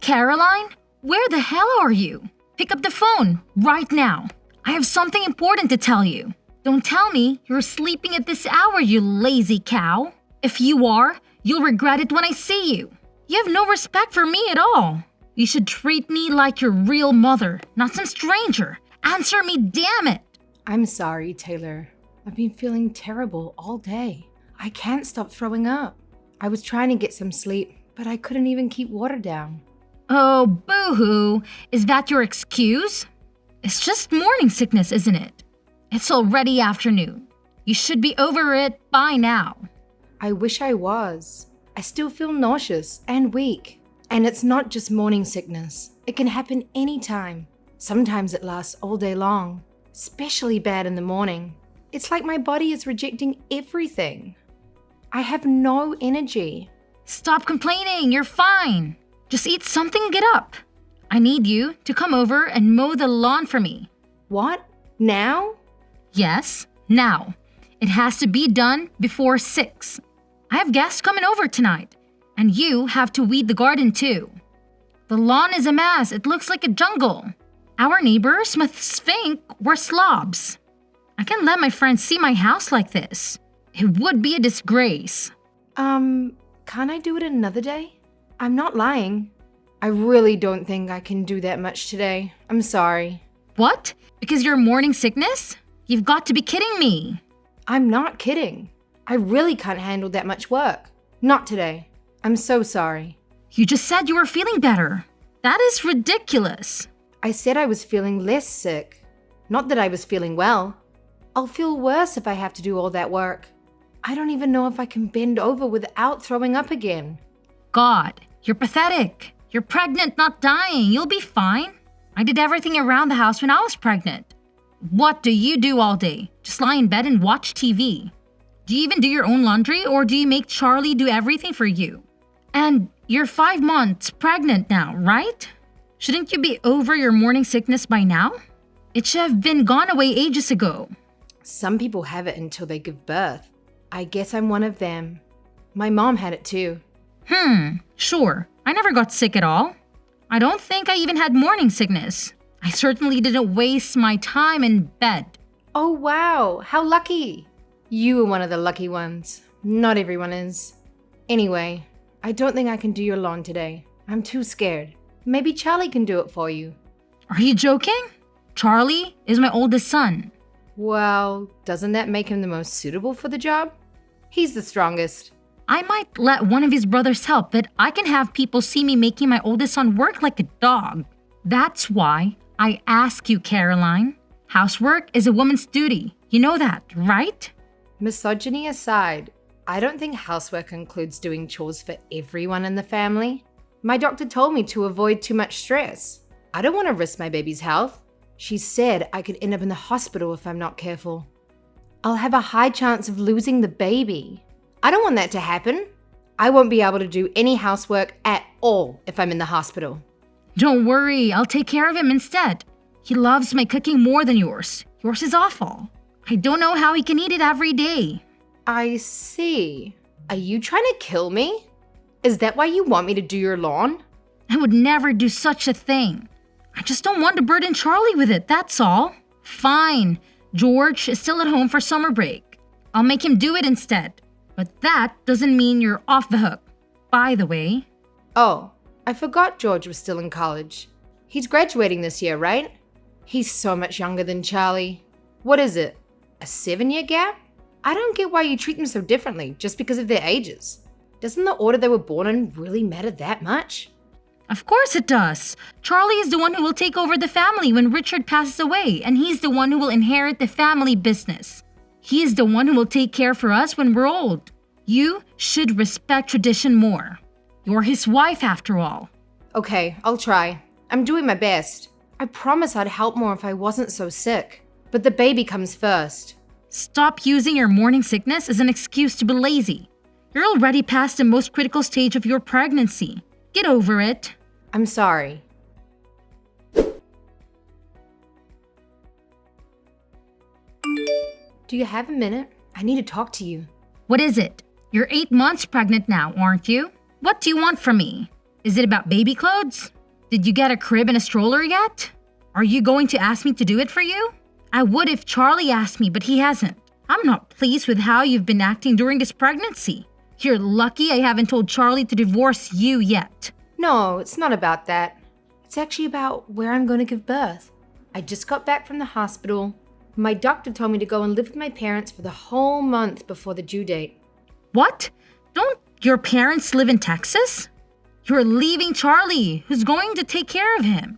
Caroline? Where the hell are you? Pick up the phone right now. I have something important to tell you. Don't tell me you're sleeping at this hour, you lazy cow. If you are, you'll regret it when I see you. You have no respect for me at all. You should treat me like your real mother, not some stranger. Answer me, damn it! I'm sorry, Taylor. I've been feeling terrible all day. I can't stop throwing up. I was trying to get some sleep, but I couldn't even keep water down. Oh, boo-hoo. Is that your excuse? It's just morning sickness, isn't it? It's already afternoon. You should be over it by now. I wish I was. I still feel nauseous and weak. And it's not just morning sickness. It can happen anytime. Sometimes it lasts all day long, especially bad in the morning. It's like my body is rejecting everything. I have no energy. Stop complaining, you're fine. Just eat something and get up. I need you to come over and mow the lawn for me. What? Now? Yes, now. It has to be done before 6. I have guests coming over tonight, and you have to weed the garden too. The lawn is a mess, it looks like a jungle. Our neighbors must think we're slobs. I can't let my friends see my house like this. It would be a disgrace. Can't I do it another day? I'm not lying. I really don't think I can do that much today. I'm sorry. What? Because you're morning sickness? You've got to be kidding me. I'm not kidding. I really can't handle that much work. Not today. I'm so sorry. You just said you were feeling better. That is ridiculous. I said I was feeling less sick. Not that I was feeling well. I'll feel worse if I have to do all that work. I don't even know if I can bend over without throwing up again. God, you're pathetic. You're pregnant, not dying. You'll be fine. I did everything around the house when I was pregnant. What do you do all day? Just lie in bed and watch TV. Do you even do your own laundry, or do you make Charlie do everything for you? And you're 5 months pregnant now, right? Shouldn't you be over your morning sickness by now? It should have been gone away ages ago. Some people have it until they give birth. I guess I'm one of them. My mom had it too. Sure. I never got sick at all. I don't think I even had morning sickness. I certainly didn't waste my time in bed. Oh wow, how lucky. You were one of the lucky ones. Not everyone is. Anyway, I don't think I can do your lawn today. I'm too scared. Maybe Charlie can do it for you. Are you joking? Charlie is my oldest son. Well, doesn't that make him the most suitable for the job? He's the strongest. I might let one of his brothers help, but I can have people see me making my oldest son work like a dog. That's why I ask you, Caroline. Housework is a woman's duty. You know that, right? Misogyny aside, I don't think housework includes doing chores for everyone in the family. My doctor told me to avoid too much stress. I don't want to risk my baby's health. She said I could end up in the hospital if I'm not careful. I'll have a high chance of losing the baby. I don't want that to happen. I won't be able to do any housework at all if I'm in the hospital. Don't worry, I'll take care of him instead. He loves my cooking more than yours. Yours is awful. I don't know how he can eat it every day. I see. Are you trying to kill me? Is that why you want me to do your lawn? I would never do such a thing. I just don't want to burden Charlie with it, that's all. Fine. George is still at home for summer break. I'll make him do it instead. But that doesn't mean you're off the hook. By the way. Oh, I forgot George was still in college. He's graduating this year, right? He's so much younger than Charlie. What is it? A 7-year gap? I don't get why you treat them so differently just because of their ages. Doesn't the order they were born in really matter that much? Of course it does. Charlie is the one who will take over the family when Richard passes away, and he's the one who will inherit the family business. He is the one who will take care for us when we're old. You should respect tradition more. You're his wife after all. Okay, I'll try. I'm doing my best. I promise I'd help more if I wasn't so sick. But the baby comes first. Stop using your morning sickness as an excuse to be lazy. You're already past the most critical stage of your pregnancy. Get over it. I'm sorry. Do you have a minute? I need to talk to you. What is it? You're 8 months pregnant now, aren't you? What do you want from me? Is it about baby clothes? Did you get a crib and a stroller yet? Are you going to ask me to do it for you? I would if Charlie asked me, but he hasn't. I'm not pleased with how you've been acting during this pregnancy. You're lucky I haven't told Charlie to divorce you yet. No, it's not about that. It's actually about where I'm going to give birth. I just got back from the hospital. My doctor told me to go and live with my parents for the whole month before the due date. What? Don't your parents live in Texas? You're leaving Charlie, who's going to take care of him,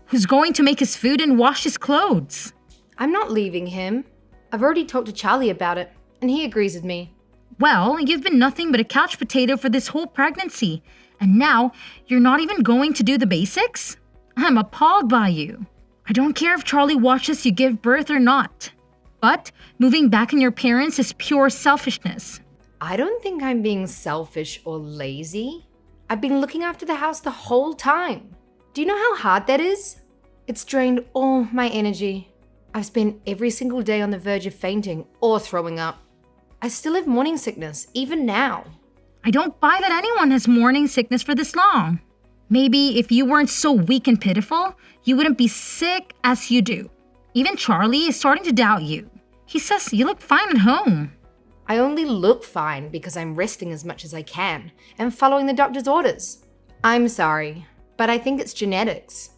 who's going to make his food and wash his clothes. I'm not leaving him. I've already talked to Charlie about it, and he agrees with me. Well, you've been nothing but a couch potato for this whole pregnancy, and now you're not even going to do the basics? I'm appalled by you. I don't care if Charlie watches you give birth or not. But moving back on your parents is pure selfishness. I don't think I'm being selfish or lazy. I've been looking after the house the whole time. Do you know how hard that is? It's drained all my energy. I've spent every single day on the verge of fainting or throwing up. I still have morning sickness, even now. I don't buy that anyone has morning sickness for this long. Maybe if you weren't so weak and pitiful, you wouldn't be sick as you do. Even Charlie is starting to doubt you. He says you look fine at home. I only look fine because I'm resting as much as I can and following the doctor's orders. I'm sorry, but I think it's genetics.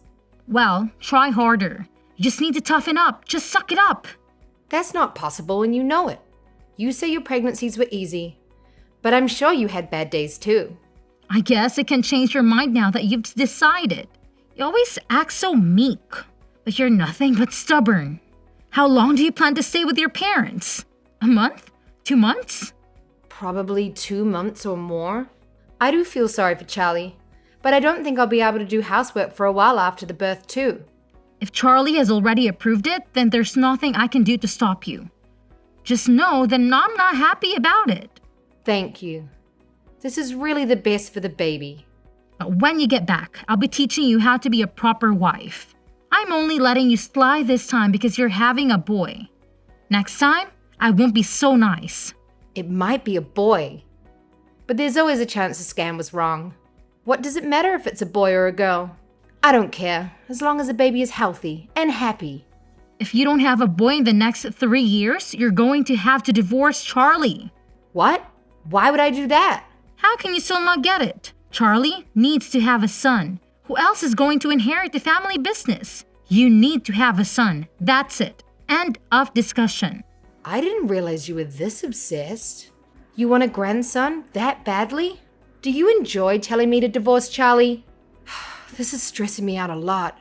Well, try harder. You just need to toughen up. Just suck it up. That's not possible and you know it. You say your pregnancies were easy, but I'm sure you had bad days too. I guess it can change your mind now that you've decided. You always act so meek, but you're nothing but stubborn. How long do you plan to stay with your parents? A month? 2 months? Probably 2 months or more. I do feel sorry for Charlie, but I don't think I'll be able to do housework for a while after the birth too. If Charlie has already approved it, then there's nothing I can do to stop you. Just know that I'm not happy about it. Thank you. This is really the best for the baby. But when you get back, I'll be teaching you how to be a proper wife. I'm only letting you slide this time because you're having a boy. Next time, I won't be so nice. It might be a boy, but there's always a chance the scan was wrong. What does it matter if it's a boy or a girl? I don't care, as long as the baby is healthy and happy. If you don't have a boy in the next 3 years, you're going to have to divorce Charlie. What? Why would I do that? How can you still not get it? Charlie needs to have a son. Who else is going to inherit the family business? You need to have a son. That's it. End of discussion. I didn't realize you were this obsessed. You want a grandson that badly? Do you enjoy telling me to divorce Charlie? This is stressing me out a lot.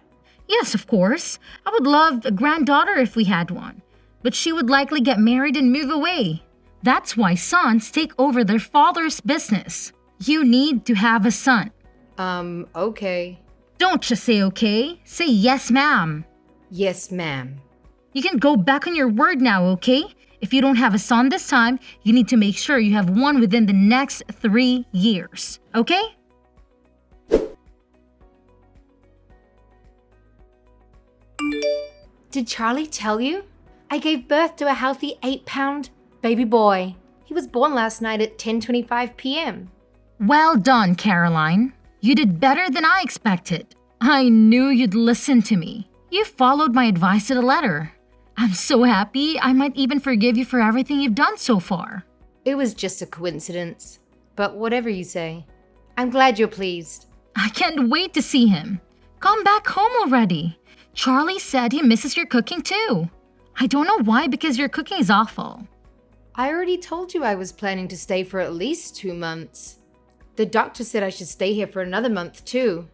Yes, of course. I would love a granddaughter if we had one. But she would likely get married and move away. That's why sons take over their father's business. You need to have a son. Okay. Don't just say okay. Say yes, ma'am. Yes, ma'am. You can go back on your word now, okay? If you don't have a son this time, you need to make sure you have one within the next 3 years, okay? Did Charlie tell you? I gave birth to a healthy 8-pound baby boy. He was born last night at 10:25 p.m. Well done, Caroline. You did better than I expected. I knew you'd listen to me. You followed my advice to the letter. I'm so happy I might even forgive you for everything you've done so far. It was just a coincidence. But whatever you say, I'm glad you're pleased. I can't wait to see him. Come back home already. Charlie said he misses your cooking too. I don't know why, because your cooking is awful. I already told you I was planning to stay for at least 2 months. The doctor said I should stay here for another month too.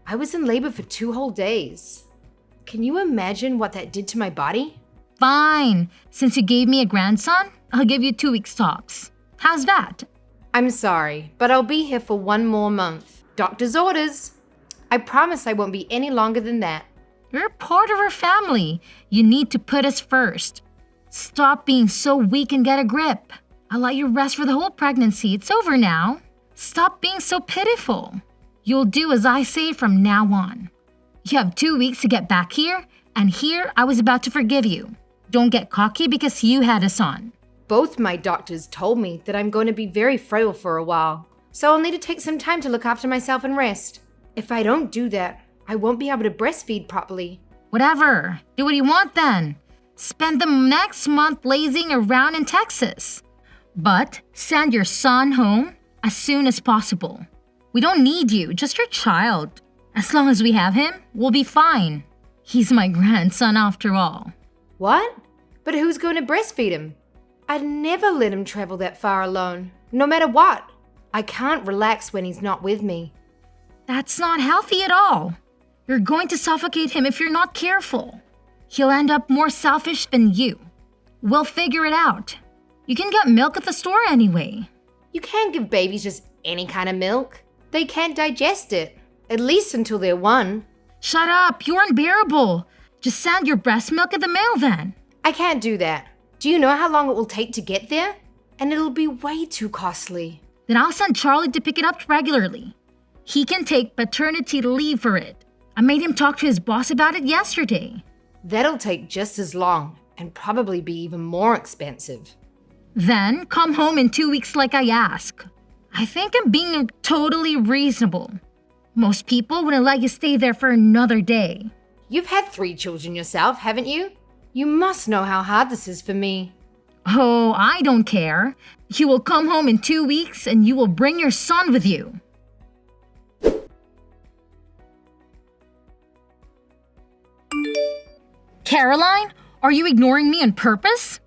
I was in labor for 2 whole days. Can you imagine what that did to my body? Fine. Since you gave me a grandson, I'll give you 2 weeks tops. How's that? I'm sorry, but I'll be here for 1 more month. Doctor's orders. I promise I won't be any longer than that. You're part of our family. You need to put us first. Stop being so weak and get a grip. I'll let you rest for the whole pregnancy. It's over now. Stop being so pitiful. You'll do as I say from now on. You have 2 weeks to get back here, and here I was about to forgive you. Don't get cocky because you had a son. Both my doctors told me that I'm going to be very frail for a while, so I'll need to take some time to look after myself and rest. If I don't do that, I won't be able to breastfeed properly. Whatever. Do what you want then. Spend the next month lazing around in Texas. But send your son home as soon as possible. We don't need you, just your child. As long as we have him, we'll be fine. He's my grandson after all. What? But who's going to breastfeed him? I'd never let him travel that far alone, no matter what. I can't relax when he's not with me. That's not healthy at all. You're going to suffocate him if you're not careful. He'll end up more selfish than you. We'll figure it out. You can get milk at the store anyway. You can't give babies just any kind of milk. They can't digest it, at least until they're 1. Shut up, you're unbearable. Just send your breast milk in the mail then. I can't do that. Do you know how long it will take to get there? And it'll be way too costly. Then I'll send Charlie to pick it up regularly. He can take paternity leave for it. I made him talk to his boss about it yesterday. That'll take just as long and probably be even more expensive. Then come home in 2 weeks like I ask. I think I'm being totally reasonable. Most people wouldn't let you stay there for another day. You've had 3 children yourself, haven't you? You must know how hard this is for me. Oh, I don't care. You will come home in 2 weeks and you will bring your son with you. Caroline, are you ignoring me on purpose?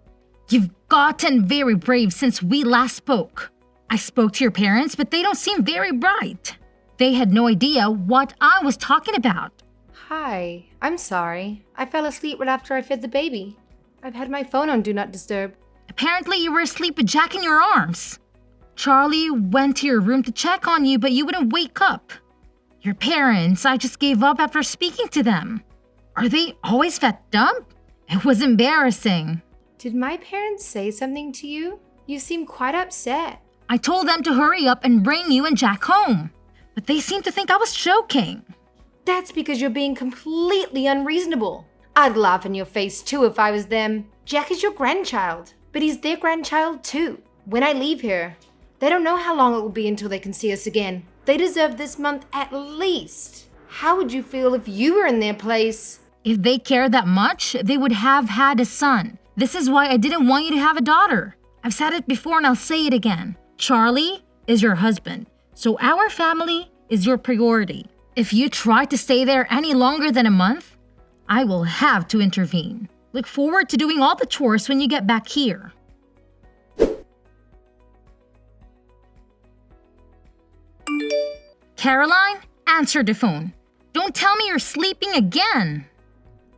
You've gotten very brave since we last spoke. I spoke to your parents, but they don't seem very bright. They had no idea what I was talking about. Hi, I'm sorry. I fell asleep right after I fed the baby. I've had my phone on Do Not Disturb. Apparently you were asleep with Jack in your arms. Charlie went to your room to check on you, but you wouldn't wake up. Your parents, I just gave up after speaking to them. Are they always that dumb? It was embarrassing. Did my parents say something to you? You seem quite upset. I told them to hurry up and bring you and Jack home, but they seemed to think I was joking. That's because you're being completely unreasonable. I'd laugh in your face too if I was them. Jack is your grandchild, but he's their grandchild too. When I leave here, they don't know how long it will be until they can see us again. They deserve this month at least. How would you feel if you were in their place? If they cared that much, they would have had a son. This is why I didn't want you to have a daughter. I've said it before and I'll say it again. Charlie is your husband, so our family is your priority. If you try to stay there any longer than a month, I will have to intervene. Look forward to doing all the chores when you get back here. Caroline, answer the phone. Don't tell me you're sleeping again.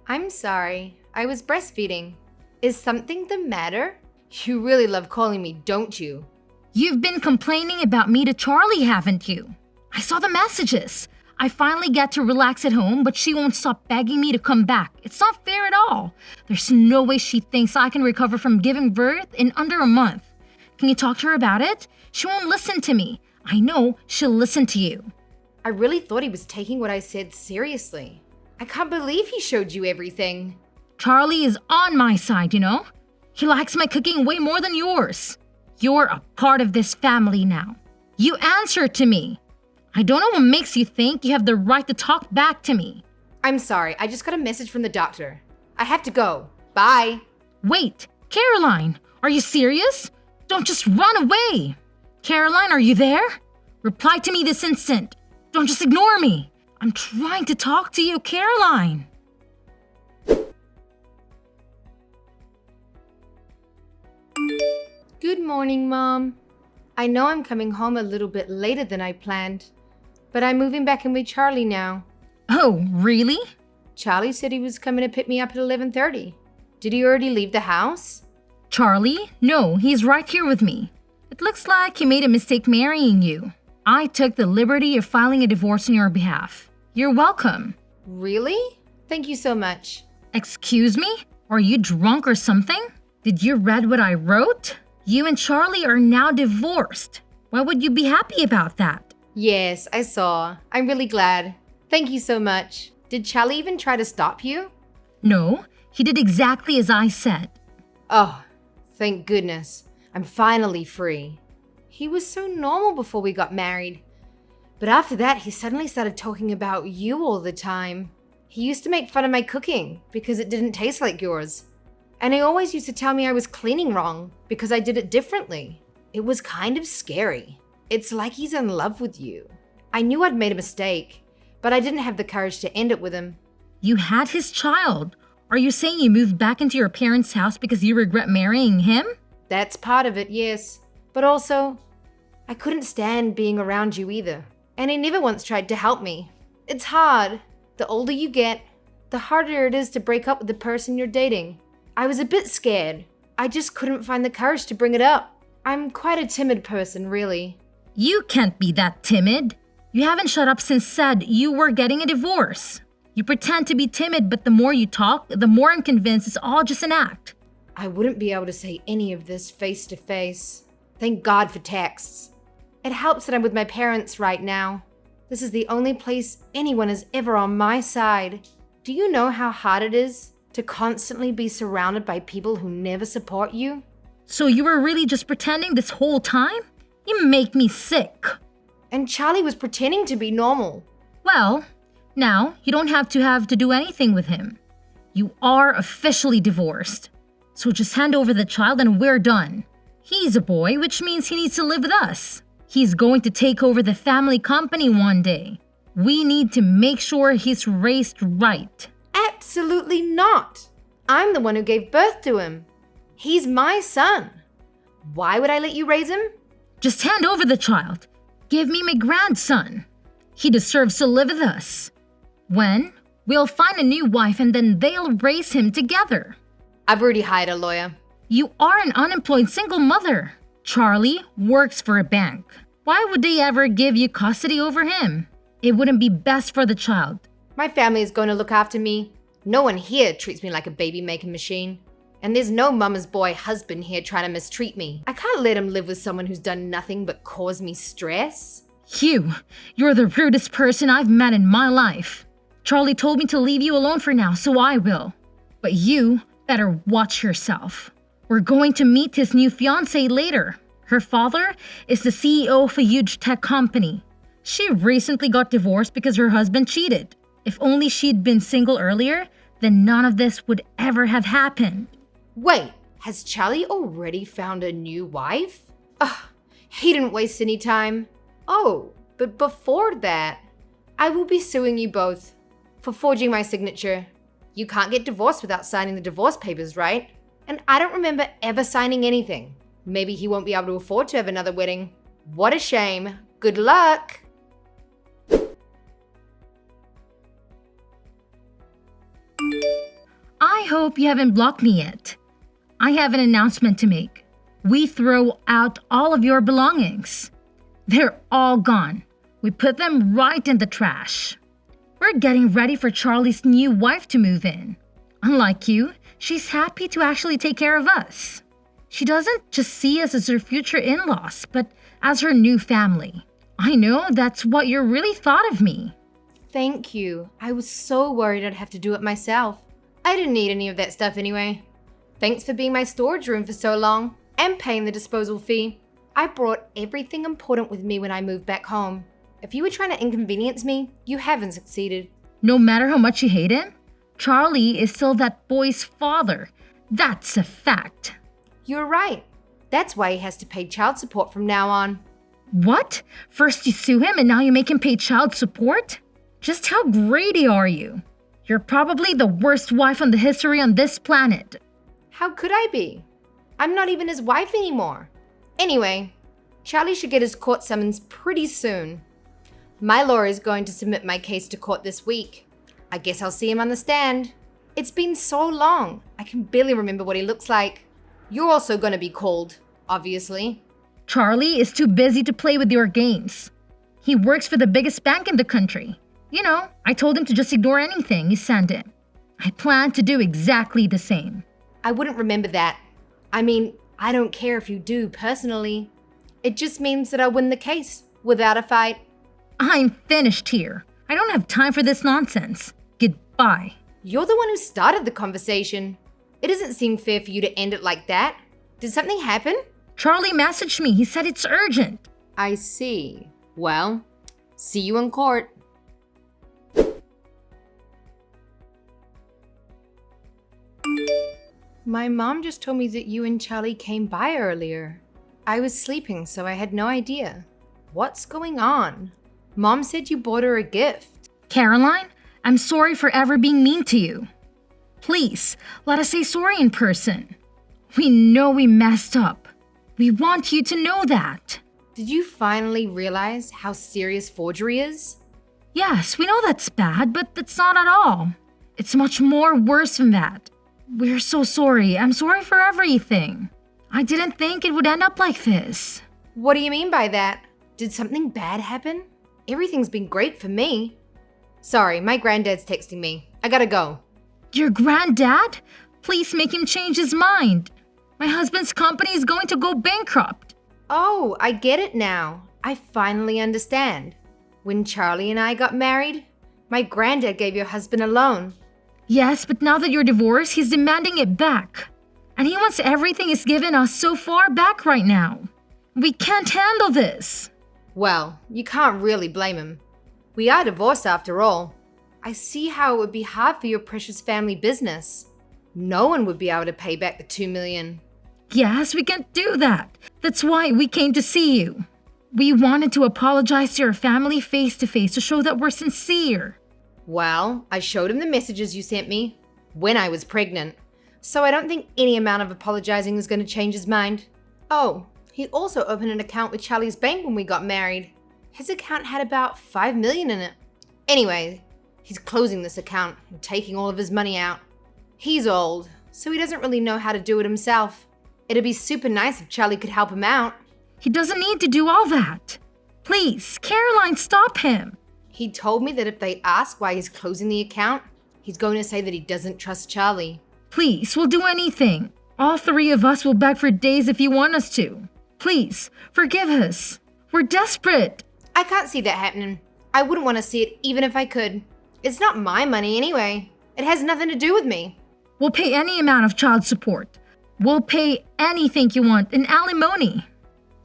I'm sorry. I was breastfeeding. Is something the matter? You really love calling me, don't you? You've been complaining about me to Charlie, haven't you? I saw the messages. I finally get to relax at home, but she won't stop begging me to come back. It's not fair at all. There's no way she thinks I can recover from giving birth in under a month. Can you talk to her about it? She won't listen to me. I know she'll listen to you. I really thought he was taking what I said seriously. I can't believe he showed you everything. Charlie is on my side, you know? He likes my cooking way more than yours. You're a part of this family now. You answer to me. I don't know what makes you think you have the right to talk back to me. I'm sorry, I just got a message from the doctor. I have to go. Bye. Wait, Caroline, are you serious? Don't just run away. Caroline, are you there? Reply to me this instant. Don't just ignore me. I'm trying to talk to you, Caroline. Good morning, Mom. I know I'm coming home a little bit later than I planned, but I'm moving back in with Charlie now. Oh, really? Charlie said he was coming to pick me up at 11:30. Did he already leave the house? Charlie? No, he's right here with me. It looks like he made a mistake marrying you. I took the liberty of filing a divorce on your behalf. You're welcome. Really? Thank you so much. Excuse me? Are you drunk or something? Did you read what I wrote? You and Charlie are now divorced. Why would you be happy about that? Yes, I saw. I'm really glad. Thank you so much. Did Charlie even try to stop you? No, he did exactly as I said. Oh, thank goodness. I'm finally free. He was so normal before we got married. But after that, he suddenly started talking about you all the time. He used to make fun of my cooking because it didn't taste like yours. And he always used to tell me I was cleaning wrong because I did it differently. It was kind of scary. It's like he's in love with you. I knew I'd made a mistake, but I didn't have the courage to end it with him. You had his child. Are you saying you moved back into your parents' house because you regret marrying him? That's part of it, yes. But also, I couldn't stand being around you either. And he never once tried to help me. It's hard. The older you get, the harder it is to break up with the person you're dating. I was a bit scared. I just couldn't find the courage to bring it up. I'm quite a timid person, really. You can't be that timid. You haven't shut up since said you were getting a divorce. You pretend to be timid, but the more you talk, the more I'm convinced it's all just an act. I wouldn't be able to say any of this face to face. Thank God for texts. It helps that I'm with my parents right now. This is the only place anyone is ever on my side. Do you know how hard it is to constantly be surrounded by people who never support you? So you were really just pretending this whole time? You make me sick. And Charlie was pretending to be normal. Well, now you don't have to do anything with him. You are officially divorced. So just hand over the child and we're done. He's a boy, which means he needs to live with us. He's going to take over the family company one day. We need to make sure he's raised right. Absolutely not. I'm the one who gave birth to him. He's my son. Why would I let you raise him? Just hand over the child. Give me my grandson. He deserves to live with us. When? We'll find a new wife and then they'll raise him together. I've already hired a lawyer. You are an unemployed single mother. Charlie works for a bank. Why would they ever give you custody over him? It wouldn't be best for the child. My family is going to look after me. No one here treats me like a baby-making machine. And there's no mama's boy husband here trying to mistreat me. I can't let him live with someone who's done nothing but cause me stress. You're the rudest person I've met in my life. Charlie told me to leave you alone for now, so I will. But you better watch yourself. We're going to meet his new fiancée later. Her father is the CEO of a huge tech company. She recently got divorced because her husband cheated. If only she'd been single earlier, then none of this would ever have happened. Wait, has Charlie already found a new wife? Ugh, he didn't waste any time. Oh, but before that, I will be suing you both for forging my signature. You can't get divorced without signing the divorce papers, right? And I don't remember ever signing anything. Maybe he won't be able to afford to have another wedding. What a shame. Good luck. I hope you haven't blocked me yet. I have an announcement to make. We throw out all of your belongings. They're all gone. We put them right in the trash. We're getting ready for Charlie's new wife to move in. Unlike you, she's happy to actually take care of us. She doesn't just see us as her future in-laws, but as her new family. I know that's what you really thought of me. Thank you. I was so worried I'd have to do it myself. I didn't need any of that stuff anyway. Thanks for being my storage room for so long and paying the disposal fee. I brought everything important with me when I moved back home. If you were trying to inconvenience me, you haven't succeeded. No matter how much you hate him, Charlie is still that boy's father. That's a fact. You're right. That's why he has to pay child support from now on. What? First you sue him and now you make him pay child support? Just how greedy are you? You're probably the worst wife on the history on this planet. How could I be? I'm not even his wife anymore. Anyway, Charlie should get his court summons pretty soon. My lawyer is going to submit my case to court this week. I guess I'll see him on the stand. It's been so long, I can barely remember what he looks like. You're also going to be called, obviously. Charlie is too busy to play with your games. He works for the biggest bank in the country. You know, I told him to just ignore anything you send him. I plan to do exactly the same. I wouldn't remember that. I mean, I don't care if you do personally. It just means that I win the case without a fight. I'm finished here. I don't have time for this nonsense. Goodbye. You're the one who started the conversation. It doesn't seem fair for you to end it like that. Did something happen? Charlie messaged me. He said it's urgent. I see. Well, see you in court. My mom just told me that you and Charlie came by earlier. I was sleeping, so I had no idea. What's going on? Mom said you bought her a gift. Caroline, I'm sorry for ever being mean to you. Please, let us say sorry in person. We know we messed up. We want you to know that. Did you finally realize how serious forgery is? Yes, we know that's bad, but that's not at all. It's much more worse than that. We're so sorry. I'm sorry for everything. I didn't think it would end up like this. What do you mean by that? Did something bad happen? Everything's been great for me. Sorry, my granddad's texting me. I gotta go. Your granddad? Please make him change his mind. My husband's company is going to go bankrupt. Oh, I get it now. I finally understand. When Charlie and I got married, my granddad gave your husband a loan. Yes, but now that you're divorced, he's demanding it back. And he wants everything he's given us so far back right now. We can't handle this. Well, you can't really blame him. We are divorced after all. I see how it would be hard for your precious family business. No one would be able to pay back the $2 million. Yes, we can't do that. That's why we came to see you. We wanted to apologize to your family face to face to show that we're sincere. Well, I showed him the messages you sent me when I was pregnant, so I don't think any amount of apologizing is going to change his mind. Oh, he also opened an account with Charlie's bank when we got married. His account had about $5 million in it. Anyway, he's closing this account and taking all of his money out. He's old, so he doesn't really know how to do it himself. It'd be super nice if Charlie could help him out. He doesn't need to do all that. Please, Caroline, stop him. He told me that if they ask why he's closing the account, he's going to say that he doesn't trust Charlie. Please, we'll do anything. All three of us will beg for days if you want us to. Please, forgive us. We're desperate. I can't see that happening. I wouldn't want to see it even if I could. It's not my money anyway. It has nothing to do with me. We'll pay any amount of child support. We'll pay anything you want in alimony.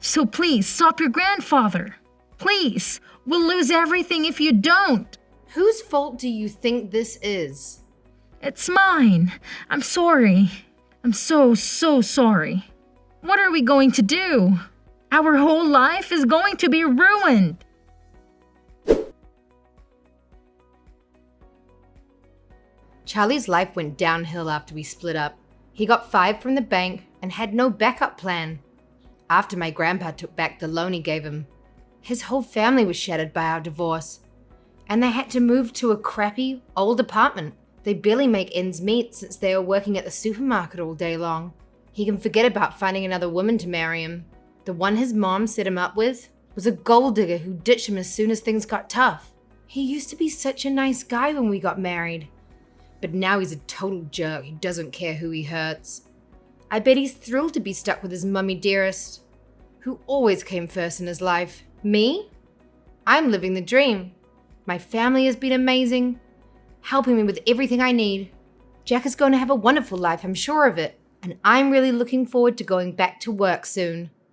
So please, stop your grandfather. Please, we'll lose everything if you don't. Whose fault do you think this is? It's mine. I'm sorry. I'm so sorry. What are we going to do? Our whole life is going to be ruined. Charlie's life went downhill after we split up. He got fired from the bank and had no backup plan. After my grandpa took back the loan he gave him, his whole family was shattered by our divorce, and they had to move to a crappy, old apartment. They barely make ends meet since they are working at the supermarket all day long. He can forget about finding another woman to marry him. The one his mom set him up with was a gold digger who ditched him as soon as things got tough. He used to be such a nice guy when we got married, but now he's a total jerk who doesn't care who he hurts. I bet he's thrilled to be stuck with his mummy dearest, who always came first in his life. Me? I'm living the dream. My family has been amazing, helping me with everything I need. Jack is going to have a wonderful life, I'm sure of it, and I'm really looking forward to going back to work soon.